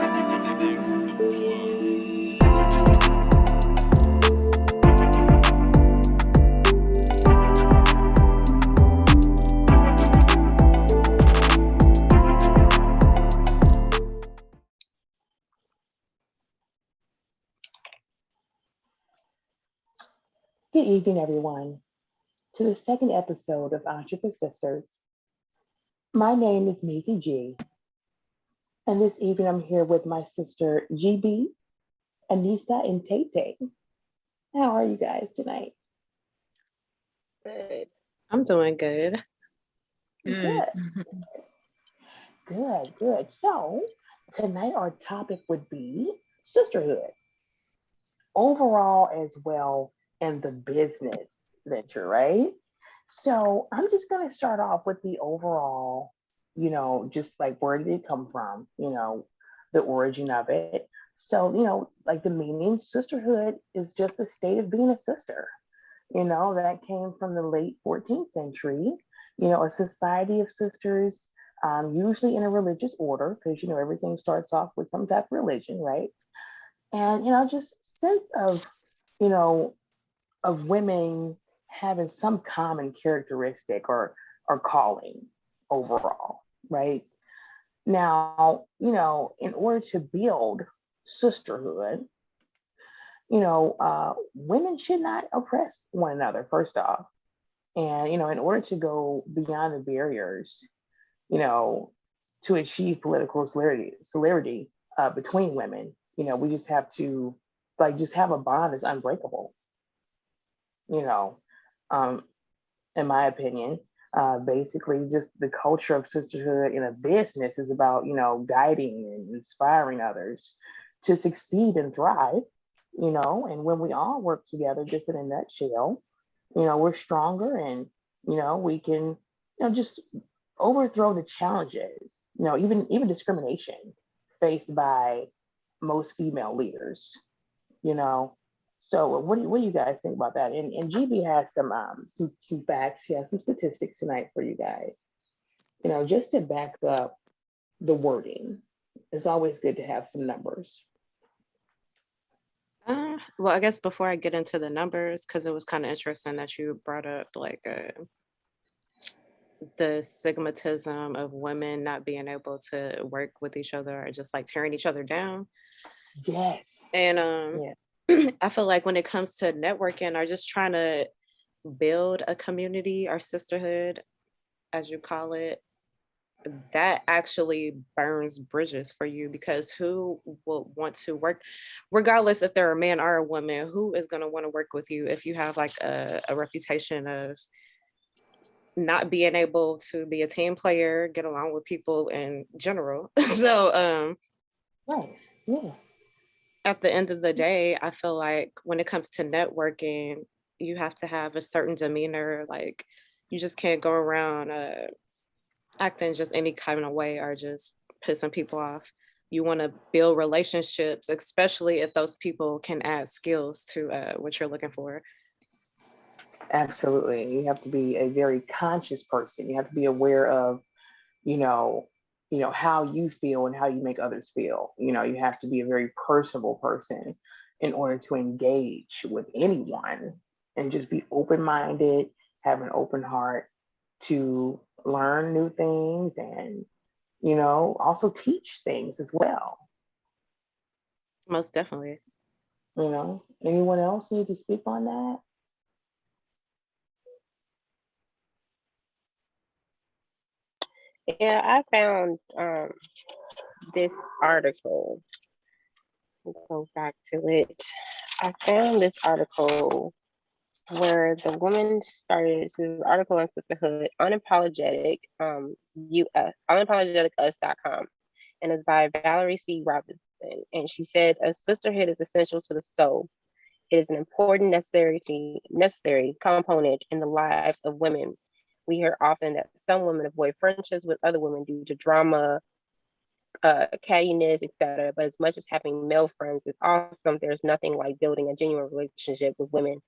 Good evening, everyone, to the second episode of Entrepreneur Sisters. My name is Maisie G, and this evening I'm here with my sister GB, Anissa, and Tate. How are you guys tonight? Good. I'm doing good. Good, good. So, tonight our topic would be sisterhood, overall as well in the business venture, right? So, I'm just going to start off with the overall, just like where did it come from, the origin of it. So, like the meaning, sisterhood is just the state of being a sister. That came from the late 14th century, a society of sisters, usually in a religious order, because, everything starts off with some type of religion, right? And, just sense you know, of women having some common characteristic or calling overall, right? Now, in order to build sisterhood, women should not oppress one another, first off. And, in order to go beyond the barriers, you know, to achieve political solidarity between women, we just have to just have a bond that's unbreakable, you know, um, in my opinion. Basically, just the culture of sisterhood in a business is about, guiding and inspiring others to succeed and thrive, and when we all work together, just in a nutshell, we're stronger and, we can, just overthrow the challenges, even discrimination faced by most female leaders, you know. So what do you guys think about that? And GB has some facts. She has some statistics tonight for you guys. Just to back up the wording. It's always good to have some numbers. Well, I guess before I get into the numbers, because it was kind of interesting that you brought up the stigmatism of women not being able to work with each other or just like tearing each other down. Yes. And Yeah. I feel like when it comes to networking or just trying to build a community or sisterhood, as you call it, that actually burns bridges for you, because who will want to work, regardless if they're a man or a woman, who is going to want to work with you if you have like a reputation of not being able to be a team player, get along with people in general. So Right. Yeah. at the end of the day, I feel like when it comes to networking, you have to have a certain demeanor. Like you just can't go around acting just any kind of way or just pissing people off. You want to build relationships, especially if those people can add skills to what you're looking for. Absolutely. You have to be a very conscious person. You have to be aware of, you know, how you feel and how you make others feel. You have to be a very personable person in order to engage with anyone and just be open-minded, have an open heart to learn new things and, also teach things as well. Most definitely. Anyone else need to speak on that? Yeah, I found this article. We'll go back to it. I found this article where the woman started. So this article on sisterhood, unapologeticus.com, and it's by Valerie C. Robinson. And she said, "A sisterhood is essential to the soul. It is an important necessary component in the lives of women. We hear often that some women avoid friendships with other women due to drama, cattiness, etc. But as much as having male friends is awesome, there's nothing like building a genuine relationship with women.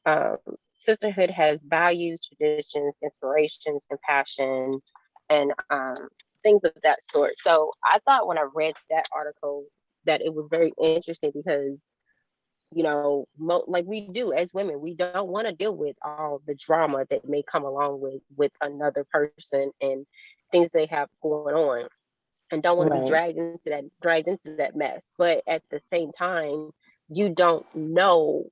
Um, Sisterhood has values, traditions, inspirations, compassion, and things of that sort. So I thought when I read that article that it was very interesting because, you know, like we do as women, we don't want to deal with all the drama that may come along with another person and things they have going on, and don't want to be Right. dragged into that mess. But at the same time, you don't know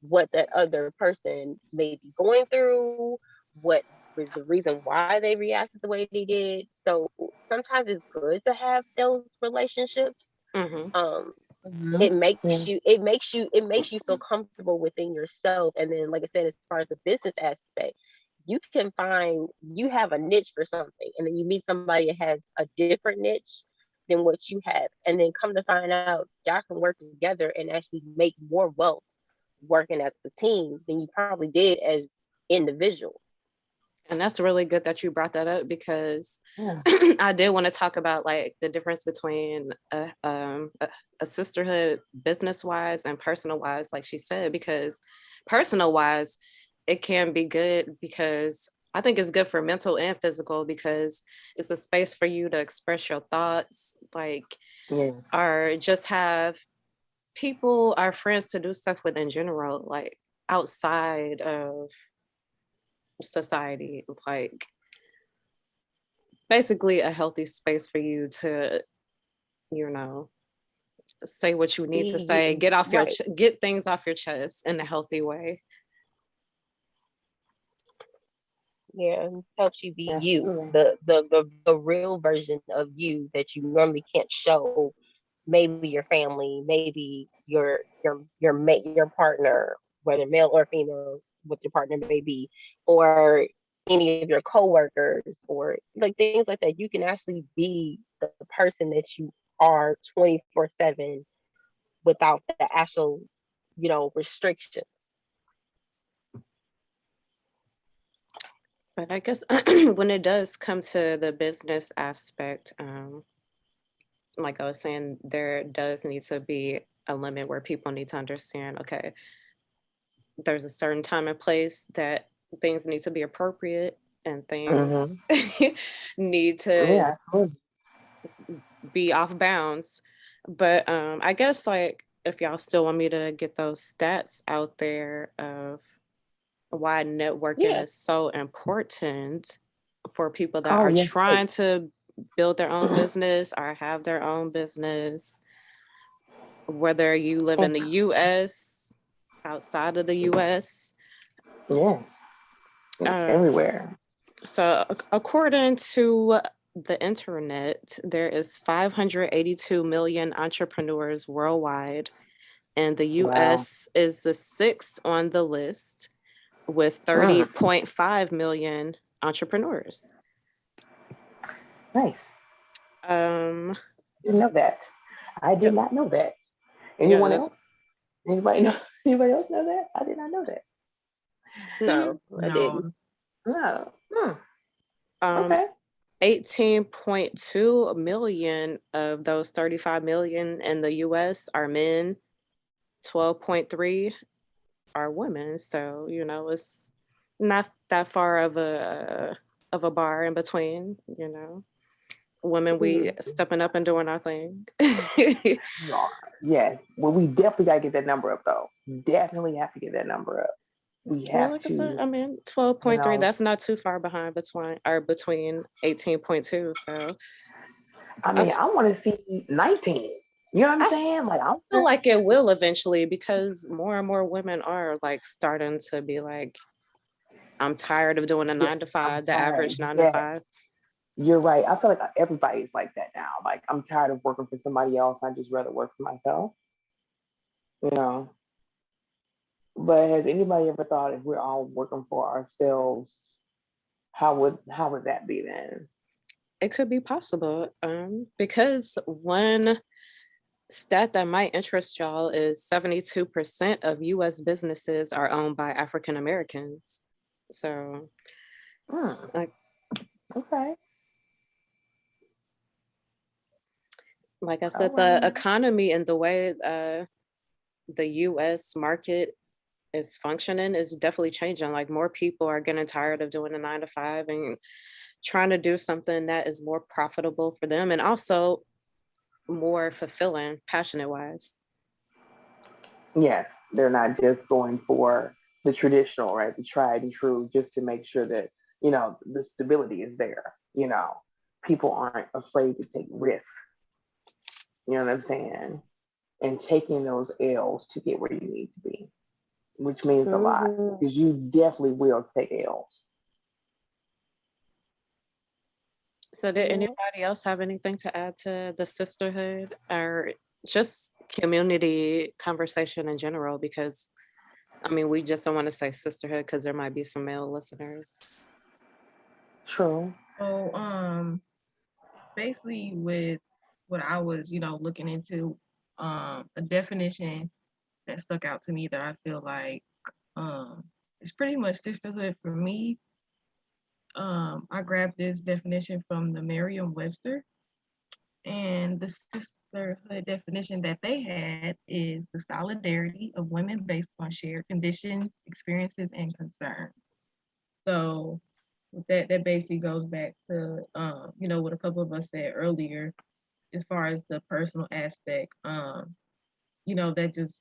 what that other person may be going through, what was the reason why they reacted the way they did. So sometimes it's good to have those relationships. Mm-hmm. Um, Mm-hmm. it makes Yeah. you it makes you feel comfortable within yourself. And then, like I said, as far as the business aspect, you have a niche for something, and then you meet somebody that has a different niche than what you have, and then come to find out y'all can work together and actually make more wealth working as a team than you probably did as individual. And that's really good that you brought that up, because Yeah. I did want to talk about like the difference between a sisterhood business wise and personal wise, like she said, because personal wise, it can be good because I think it's good for mental and physical, because it's a space for you to express your thoughts, like, Yes. or just have people, our friends, to do stuff with in general, like outside of society, like basically a healthy space for you to, you know, say what you need to Be say, right. get things off your chest in a healthy way. Yeah, it helps you be you, Absolutely. the real version of you that you normally can't show. Maybe your family, maybe your partner, whether male or female, what your partner may be, or any of your coworkers, or like things like that. You can actually be the person that you are 24/7 without the actual, restrictions. But I guess when it does come to the business aspect, like I was saying, there does need to be a limit where people need to understand, okay, there's a certain time and place that things need to be appropriate, and things Mm-hmm. need to Yeah. Absolutely. be off bounds. But I guess like if y'all still want me to get those stats out there of why networking Yeah. is so important for people that Oh are yes, trying please. to build their own business or have their own business, whether you live in And the US, outside of the US. yes, Uh, everywhere. so, according to the internet, there is 582 million entrepreneurs worldwide, and the Wow. US is the sixth on the list with Mm, 30.5 million entrepreneurs. nice. Um, Didn't know that. I did yeah, not know that. yeah, Anyone that's else? Anybody know? Anybody else know that? I did not know that. No, I didn't. No. No. Hmm. um Okay. 18.2 million of those 35 million in the US are men, 12.3 are women. So, it's not that far of a bar in between, Women, we Mm, stepping up and doing our thing. we are. Yes. Well, we definitely got to get that number up, though. Definitely have to get that number up. We Well, have like I said, to, I mean, you 12.3, know, that's not too far behind between 18.2. So I I, mean, I want to see 19. You know what I'm I saying? Like, I'm, feel like it will eventually, because more and more women are like starting to be like, I'm tired of doing a yeah, 9 to 5, I'm the tired. average nine to Yes. five. You're right. I feel like everybody's like that now. Like, I'm tired of working for somebody else. I just rather work for myself, you know. But has anybody ever thought if we're all working for ourselves, how would that be then? It could be possible, because one stat that might interest y'all is 72% of US businesses are owned by African Americans. So, Hmm. like, Okay. like I All said, the right. economy and the way the US market is functioning is definitely changing. Like, more people are getting tired of doing a 9 to 5, and trying to do something that is more profitable for them and also more fulfilling, passionate wise. Yes, they're not just going for the traditional, right? The tried and true, just to make sure that, the stability is there. People aren't afraid to take risks. You know what I'm saying? And taking those L's to get where you need to be, which means a lot because you definitely will take L's. So did anybody else have anything to add to the sisterhood or just community conversation in general? Because I mean, we just don't want to say sisterhood because there might be some male listeners. True. So, basically with what I was, looking into, a definition that stuck out to me that I feel like it's pretty much sisterhood for me. I grabbed this definition from the Merriam-Webster, and the sisterhood definition that they had is the solidarity of women based on shared conditions, experiences, and concerns. So with that basically goes back to what a couple of us said earlier, as far as the personal aspect. That just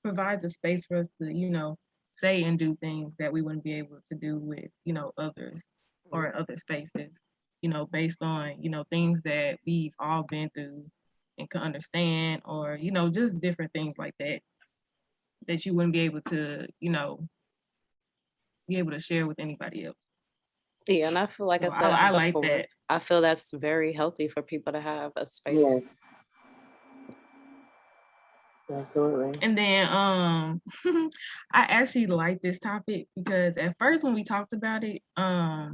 provides a space for us to, say and do things that we wouldn't be able to do with, others or in other spaces, based on, things that we've all been through and can understand, or, just different things like that, that you wouldn't be able to, be able to share with anybody else. Yeah, and I feel like I So said I like before, that. I feel that's very healthy for people to have a space. Yes. Absolutely. And then I actually like this topic because at first when we talked about it, I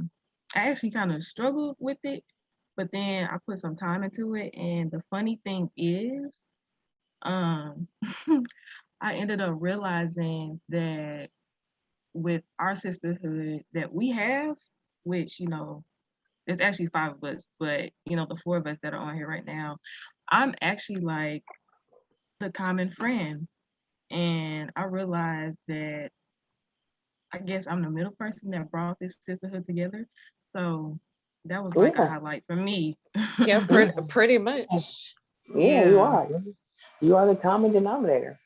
actually kind of struggled with it, but then I put some time into it. And the funny thing is, um I ended up realizing that with our sisterhood that we have, which, there's actually 5 of us, but the 4 of us that are on here right now, I'm actually like the common friend. And I realized that I guess I'm the middle person that brought this sisterhood together. So that was like a Yeah. highlight for me. Yeah, pretty much. Yeah, you are. You are the common denominator.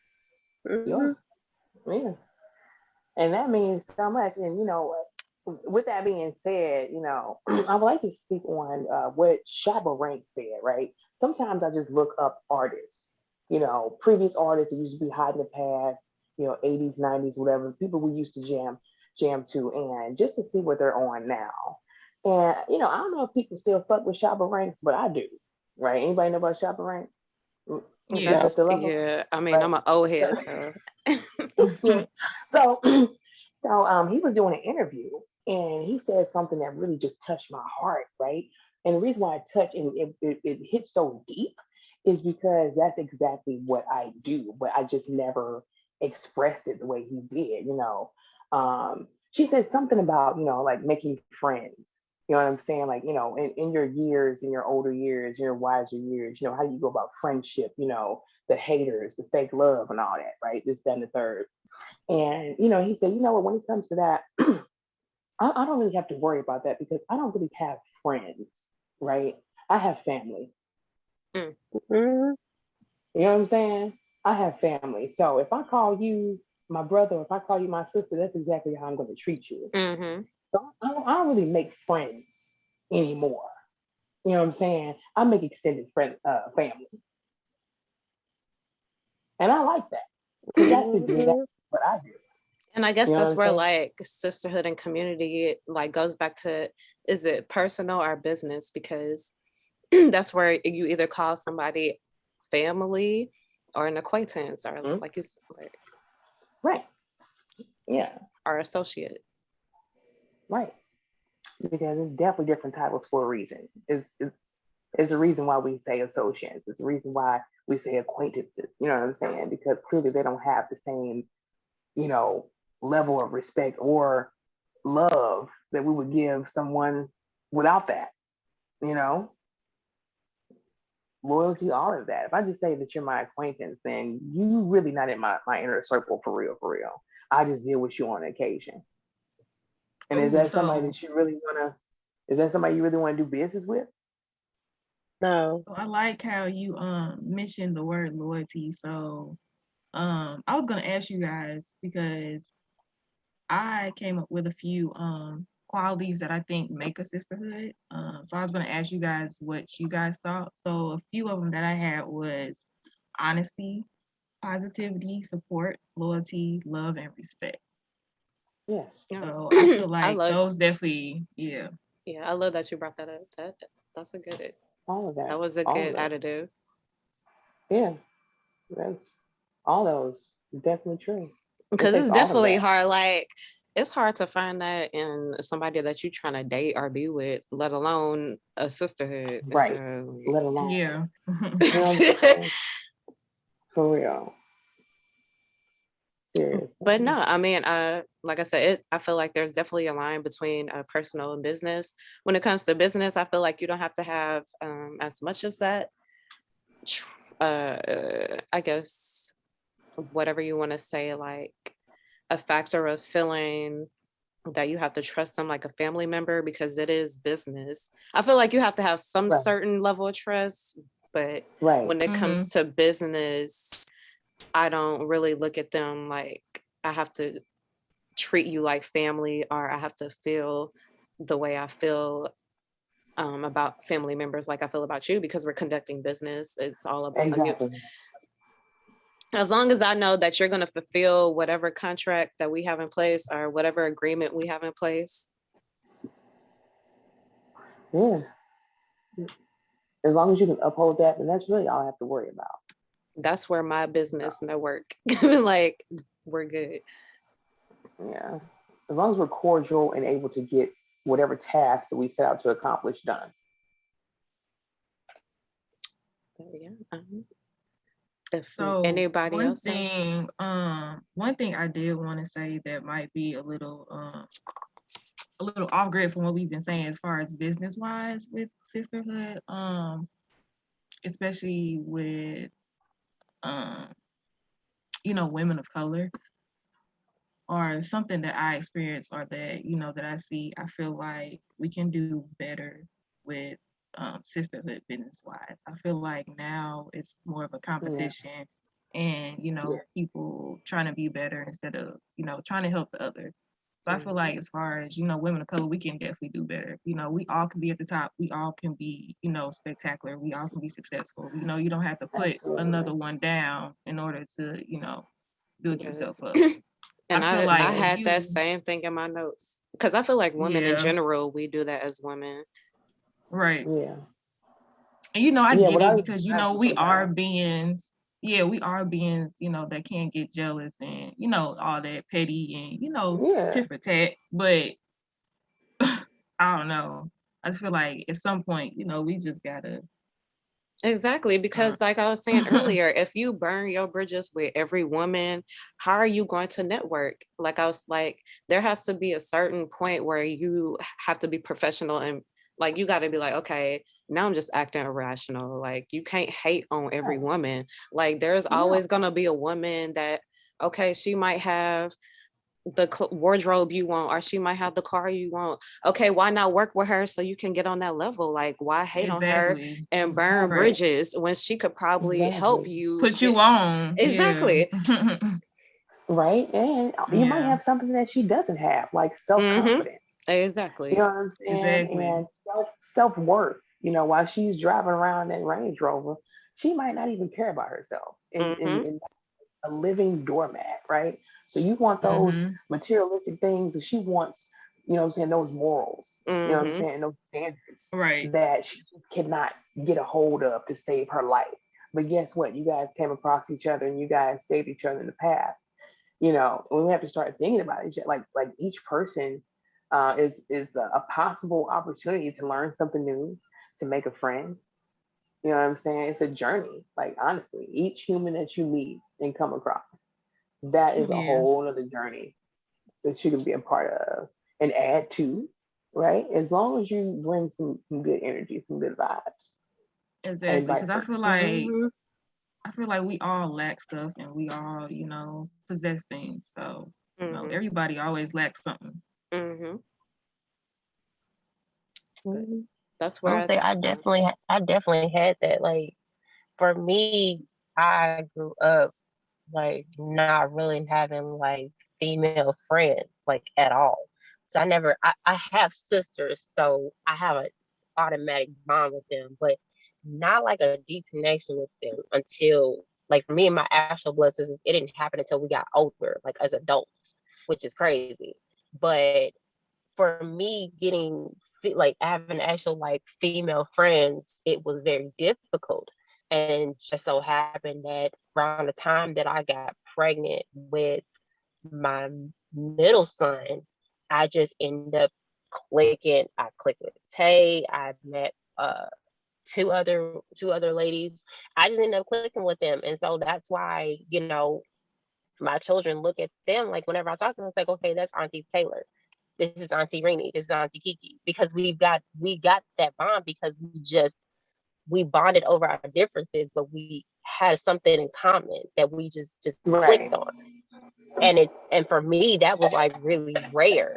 Mhm. Yeah. And that means so much. And, with that being said, I would like to speak on what Shabba Rank said, right? Sometimes I just look up artists, previous artists that used to be hot in the past, 80s, 90s, whatever, people we used to jam to, and just to see what they're on now. And, I don't know if people still fuck with Shabba Ranks, but I do, right? Anybody know about Shabba Ranks? Yeah. Y'all still love them? Yeah, I mean, Right. I'm an old head, so So, he was doing an interview and he said something that really just touched my heart, right? And the reason why it touched and it hit so deep is because that's exactly what I do, but I just never expressed it the way he did, She said something about, like making friends. You know what I'm saying? Like, in your years, in your older years, in your wiser years, how do you go about friendship, the haters, the fake love and all that, right? This, that, and the third. And, he said, what, when it comes to that, I don't really have to worry about that because I don't really have friends, right? I have family. Mhm. You know what I'm saying? I have family. So if I call you my brother, if I call you my sister, that's exactly how I'm going to treat you. mm-hmm. So I don't really make friends anymore. You know what I'm saying? I make extended family. And I like that because that's exactly what I do. And I guess You know that's what I'm where saying? like sisterhood and community like goes back to, is it personal or business? Because that's where you either call somebody family or an acquaintance or like you said, like, Right. Yeah. or associate. Right. Because it's definitely different titles for a reason. It's a reason why we say associates. It's a reason why we say acquaintances. You know what I'm saying? Because clearly they don't have the same, level of respect or love that we would give someone without that. You know, loyalty, all of that. If I just say that you're my acquaintance, then you really not in my inner circle for real, for real. I just deal with you on occasion. And is Ooh, that somebody so that you really wanna? Is that somebody you really want to do business with? No. So I like how you mentioned the word loyalty. So I was gonna ask you guys because I came up with a few qualities that I think make a sisterhood. So I was gonna ask you guys what you guys thought. So a few of them that I had was honesty, positivity, support, loyalty, love, and respect. Yes. Yeah. So I feel I like love, those definitely, yeah. yeah, I love that you brought that up. That's a good, All of that that. was a All of good that. additive. Yeah. That's all those. Definitely true. It Because takes it's all of definitely that. hard. Like, it's hard to find that in somebody that you're trying to date or be with, let alone a sisterhood. Right. So, Let alone. Yeah. You know what I'm saying? For real. but Seriously. no, I mean, like I said, I feel like there's definitely a line between personal and business. When it comes to business, I feel like you don't have to have as much as that. I guess whatever you want to say, like a factor of feeling that you have to trust them like a family member because it is business. I feel like you have to have some Right. certain level of trust, but Right. when it Mhm. comes to business, I don't really look at them like I have to treat you like family or I have to feel the way I feel about family members like I feel about you because we're conducting business. It's all about Exactly. as long as I know that you're going to fulfill whatever contract that we have in place or whatever agreement we have in place. Yeah. As long as you can uphold that, then that's really all I have to worry about. That's where my business network, like, we're good. Yeah. As long as we're cordial and able to get whatever task that we set out to accomplish done. Yeah. If So anybody else has, one thing I did want to say that might be a little off grid from what we've been saying as far as business wise with sisterhood, especially with um, women of color, or something that I experience or that, that I see, I feel like we can do better with sisterhood business wise. I feel like now it's more of a Yeah. competition and, Yeah. people trying to be better instead of, trying to help the other. So I feel mhm, like as far as, women of color, we can definitely do better. We all can be at the top. We all can be, spectacular. We all can be successful. You don't have to put Absolutely. another one down in order to, build yeah. yourself up. I And feel I like if had that you, same thing in my notes because I feel like women in yeah, general, we do that as women. right. Yeah. And I Yeah. get it Without because even we are that. beings, yeah, we are beings, that can't get jealous and all that petty and Yeah. tit for tat. But I don't know. I just feel like at some point, we just gotta. Exactly, Uh, because like I was saying earlier, if you burn your bridges with every woman, how are you going to network? Like I was like, there has to be a certain point where you have to be professional and like you got to be like, okay, now I'm just acting irrational. Like you can't hate on every Yeah. woman. Like there's No. always gonna be a woman that, okay, she might have the wardrobe you want or she might have the car you want. Okay, why not work with her so you can get on that level? Like why hate on her exactly. and burn Exactly. Right. bridges when she could probably help Exactly. you Put get you on. Yeah. exactly. Right. And you might Yeah. have something that she doesn't have, like self Mm-hmm. confidence. You know Exactly. what I'm saying? Exactly. And self worth. While she's driving around that Range Rover, she might not even care about herself Mm-hmm. in a living doormat, right? So you want those Mhm. materialistic things, and she wants, what I'm saying, those morals, what I'm Mm-hmm. saying, those standards Right. that she cannot get a hold of to save her life. But guess what? You guys came across each other and you guys saved each other in the path. We have to start thinking about it. Like each person is a possible opportunity to learn something new, to make a friend. You know what I'm saying? It's a journey. Like honestly, each human that you meet and come across, that is a Yeah. whole other journey that you can be a part of and add to, right? As long as you bring some good energy, some good vibes, and Exactly. vice Because I versa. feel like Mm-hmm. we all lack stuff and we all, possess things. So, Mm-hmm. everybody always lacks something. Mm-hmm. Mhm. That's I where would say I definitely had that. Like for me, I grew up like not really having like female friends like at all. So I have sisters, so I have an automatic bond with them, but not like a deep connection with them until like for me and my actual blood sisters, it didn't happen until we got older, like as adults, which is crazy. But for me getting like having actual like female friends, it was very difficult. And just so happened that around the time that I got pregnant with my middle son, I just ended up clicking. I clicked with Tay. I met two other ladies. I just ended up clicking with them. And so that's why, my children look at them like whenever I talk to them, it's like, okay, that's Auntie Taylor, this is Auntie Rainey, this is Auntie Kiki, because we got that bond because we bonded over our differences, but we had something in common that we just Right. clicked on. And for me, that was like really rare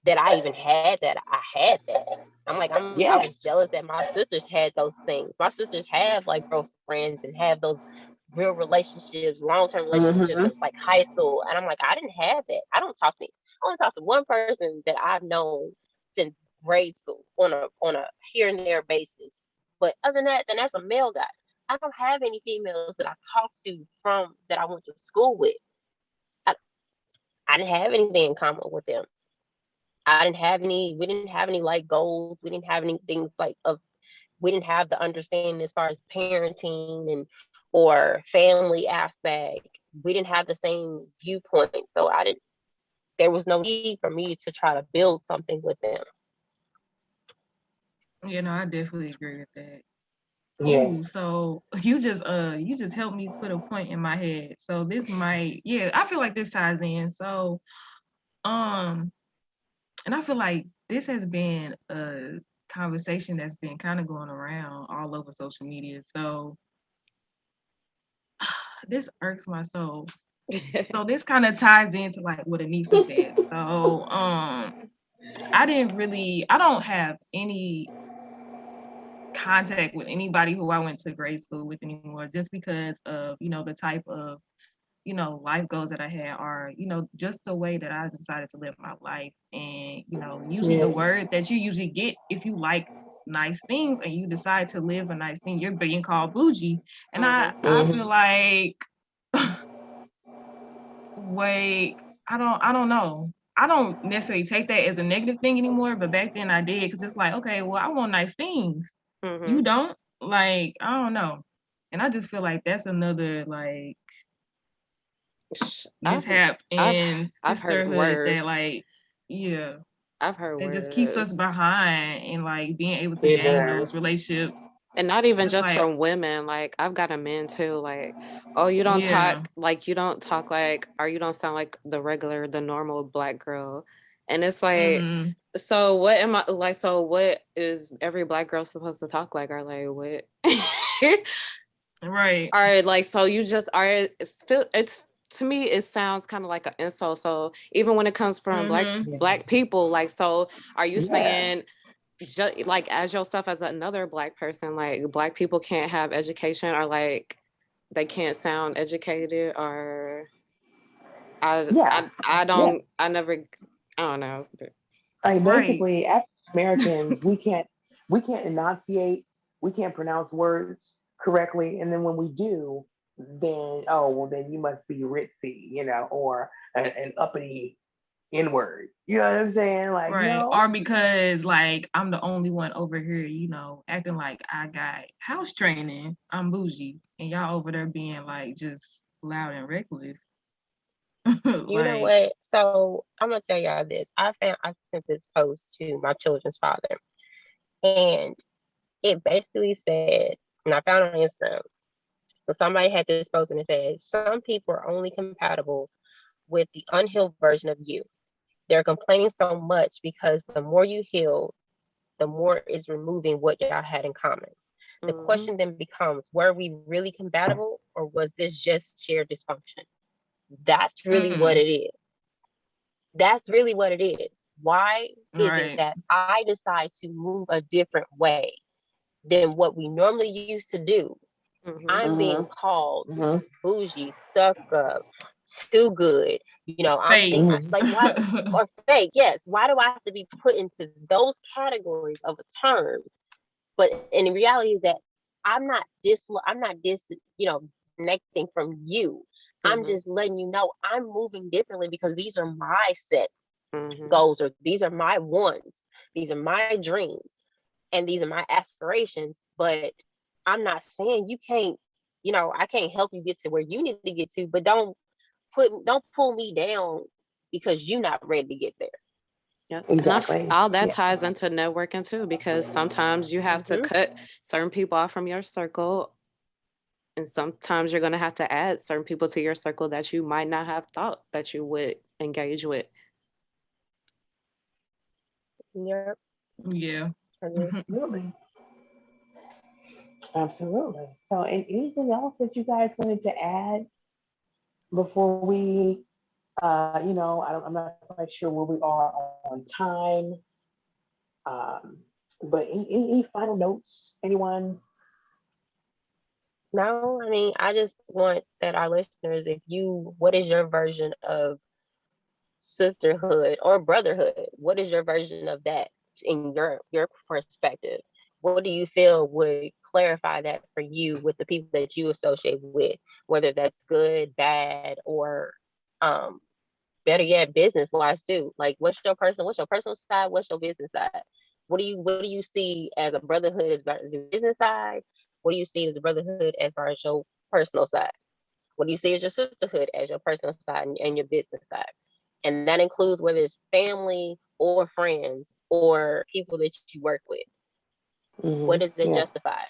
that I even had that. I had that. I Yeah. was jealous that my sisters had those things. My sisters have like girlfriends and have those real relationships, long-term relationships Mm-hmm. in like high school. And I'm like, I didn't have that. I only talk to one person that I've known since grade school on a here and there basis. But other than that, then that's a male guy. I don't have any females that I talk to from that I went to school with. I, I didn't have anything in common with them. We didn't have any like goals. We didn't have any things we didn't have the understanding as far as parenting and or family aspect. We didn't have the same viewpoint. So there was no need for me to try to build something with them. I definitely agree with that. Oh, Yes. so you just helped me put a point in my head. So this might, yeah, I feel like this ties in. So um and I feel like this has been a conversation that's been kind of going around all over social media. So this irks my soul. So this kind of ties into like what Anissa said. So I don't have any contact with anybody who I went to grade school with anymore, just because of the type of life goals that I had are just the way that I decided to live my life. And usually the Yeah. word that you usually get if you like nice things and you decide to live a nice thing, you're being called bougie. And I Mm-hmm. feel like wait, I don't know. I don't necessarily take that as a negative thing anymore, but back then I did, because it's like, okay, well, I want nice things. Mm-hmm. You don't? Like, I don't know. And I just feel like that's another like I've mishap I've in I've heard sisterhood that worse. like, yeah, I've heard that just keeps us worse. behind and like being able to It gain does. those relationships. And not even It's just like, from women. Like I've got a man too. Like, oh, yeah. you don't talk like, or you don't sound like the normal black girl. And it's like, Mm-hmm. so what am I like? So what is every black girl supposed to talk like? Or like what? Right. Or like, so you just are. It's to me, it sounds kind of like an insult. So even when it comes from Mm-hmm. Yeah. black people, like, so are you Yeah. saying? Just like as yourself as another black person, like black people can't have education, or like they can't sound educated, or Yeah. I Yeah. don't I never I don't know. Like Right. basically, African Americans, we can't enunciate, we can't pronounce words correctly, and then when we do, then oh well, then you must be ritzy, or an uppity N word. You know what I'm saying? Like Right. no. Or because like I'm the only one over here, acting like I got house training. I'm bougie. And y'all over there being like just loud and reckless. You know Like, what? So I'm gonna tell y'all this. I sent this post to my children's father, and it basically said, and I found it on Instagram. So somebody had this post and it says, some people are only compatible with the unhealed version of you. They're complaining so much because the more you heal, the more is removing what y'all had in common. The Mm-hmm. question then becomes, were we really compatible or was this just shared dysfunction? That's really what mm, it is. That's really what it is. Why is it Right. that I decide to move a different way than what we normally used to do? Mhm. I'm being Mm-hmm. called Mm-hmm. bougie, stuck up, too good. I'm Fake. being Mm-hmm. like, why, or fake? Yes. Why do I have to be put into those categories of a term? But in reality, is that I'm not connecting from you. I'm Mhm. just letting you know I'm moving differently because these are my set Mhm. goals, or these are my wants, these are my dreams, and these are my aspirations. But I'm not saying you can't, I can't help you get to where you need to get to, but don't pull me down because you're not ready to get there. Yep. And Exactly. all that Yeah. ties into networking too, because sometimes you have to Hmm. cut certain people off from your circle, and sometimes you're going to have to add certain people to your circle that you might not have thought that you would engage with. Yep. Yeah. Absolutely. Absolutely. So, anything else that you guys wanted to add before we, I'm not quite sure where we are on time. Um, but any final notes? Anyone? No, I mean, I just want that our listeners, what is your version of sisterhood or brotherhood? What is your version of that in your perspective? What do you feel would clarify that for you with the people that you associate with, whether that's good, bad, or um better yet, business wise too? Like, what's your personal side? What's your business side? What do you see as a brotherhood as far as your business side? What do you see as a brotherhood as far as your personal side? What do you see as your sisterhood as your personal side and your business side? And that includes whether it's family or friends or people that you work with. What does it Yeah, justify?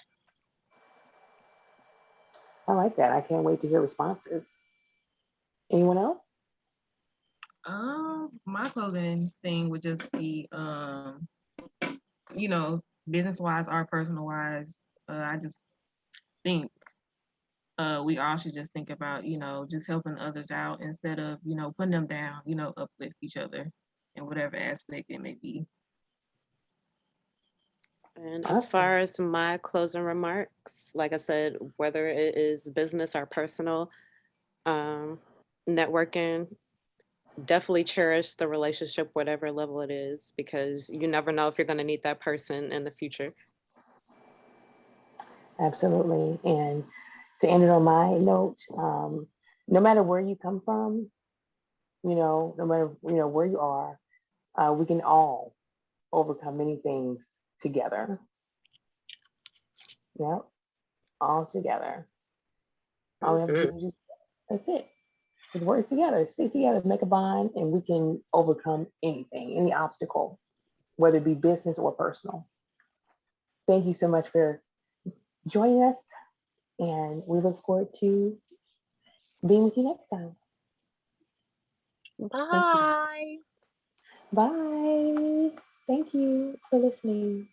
I like that. I can't wait to hear responses. Anyone else? My closing thing would just be, you know, business wise or personal wise. I just think we all should just think about, just helping others out instead of, putting them down, uplift each other in whatever aspect it may be. And as Awesome. far as my closing remarks, like I said, whether it is business or personal, um, networking, definitely cherish the relationship, whatever level it is, because you never know if you're going to need that person in the future. Absolutely. And to end it on my note, no matter where you come from, no matter where you are, we can all overcome many things together. Yep, all together. All we have to Hmm. do is that's it. Just work together, stick together, make a bond, and we can overcome anything, any obstacle, whether it be business or personal. Thank you so much for joining us, and we look forward to being with you next time. Thank you. Bye. Bye. Thank you for listening.